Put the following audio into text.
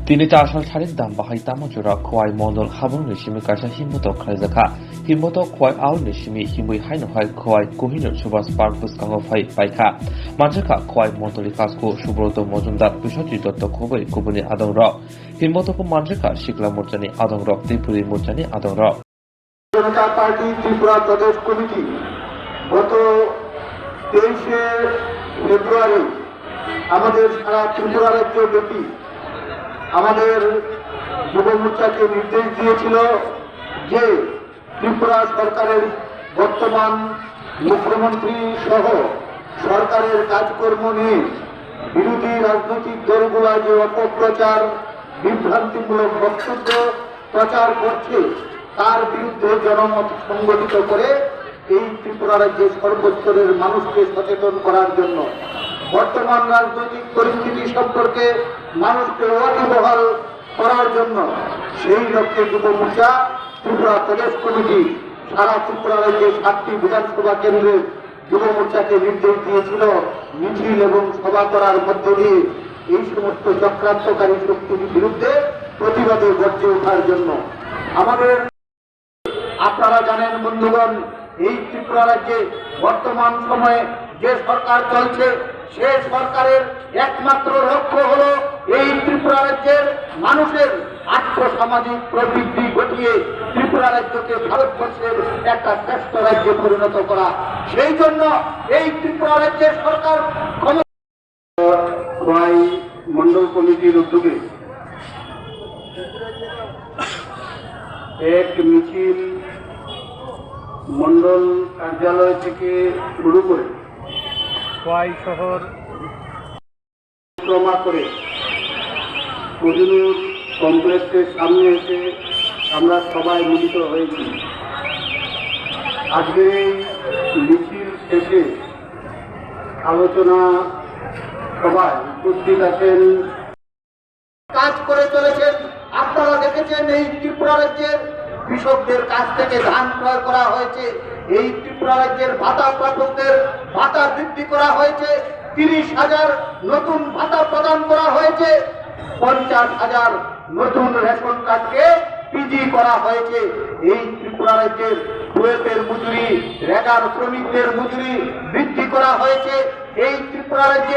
Tini ta asal tarik dam bahai tama jura kuai mondol habang nishimi kasa himoto khaizaka himoto kuai au nishimi himui haino hai kuai kohinur subas parpus kango phai paikha manjaka kuai mondoli kasko subroto mojumdar bisoti dotto khobei kubuni adong ro himoto ko manjaka shikla morjani adong ro tripuri morjani adong ro জনতা party Tripura প্রদেশ committee গত 23শে ফেব্রুয়ারি আমাদের সারা ত্রিপুরা রাজ্যব্যাপী আমাদের যুব মোর্চাকে নির্দেশ দিয়েছিল যে ত্রিপুরা সরকারের বর্তমান মুখ্যমন্ত্রী সহ সরকারের কাজকর্ম নিয়ে বিরোধী রাজনৈতিক দলগুলা যে অপপ্রচার বিভ্রান্তিমূলক বক্তব্য প্রচার করছে তার বিরুদ্ধে জনমত সংগঠিত করে এই ত্রিপুরা রাজ্যের সর্বস্তরের মানুষকে সচেতন করার জন্য বর্তমান রাজনৈতিক পরিস্থিতি সম্পর্কে মানুষকে ওয়াকিবহাল করার জন্য সেই লক্ষ্যে যুব মোর্চা ত্রিপুরা প্রদেশ কমিটি সারা ত্রিপুরা রাজ্যের 7টি বিধানসভা কেন্দ্রের যুব মোর্চাকে নির্দেশ দিয়েছিল মিছিল এবং সভা করার মধ্য দিয়ে এই সমস্ত চক্রান্তকারী শক্তির বিরুদ্ধে প্রতিবাদে গর্জে ওঠার জন্য আমাদের আপনারা জানেন বন্ধুগণ এই ত্রিপুরা রাজ্যে বর্তমান সময়ে যে সরকার চলছে সে সরকারের একমাত্র লক্ষ্য হলো এই ত্রিপুরা রাজ্যের মানুষের আর্থসামাজিক প্রবৃদ্ধি ঘটিয়ে ত্রিপুরা রাজ্যকে ভারতবর্ষের একটা শ্রেষ্ঠ রাজ্যে পরিণত করা সেই জন্য এই ত্রিপুরা রাজ্যের সরকার মন্ডল কমিটির উদ্যোগে এক মিছিল মন্ডল কার্যালয় থেকে শুরু করে খোয়াই শহর পরিক্রমা করে কোহিনুর কমপ্লেক্সের সামনে এসে আমরা সবাই মিলিত হয়েছি। আজকে এই মিছিল শেষে আলোচনা সভায় উপস্থিত আছেন কাজ করে চলেছেন। আপনারা দেখেছেন এই ত্রিপুরা রাজ্যের কৃষকদের কাছ থেকে ধান ক্রয় করা হয়েছে, এই ত্রিপুরা রাজ্যের ভাতা প্রাপকদের ভাতা বৃদ্ধি করা হয়েছে, 30,000 নতুন ভাতা প্রদান করা হয়েছে, 50,000 নতুন রেশন কার্ডকে পিজি করা হয়েছে। এই ত্রিপুরা রাজ্যের কুয়েতের মজুরি, রেগার শ্রমিকদের মজুরি বৃদ্ধি করা হয়েছে। এই ত্রিপুরা রাজ্যে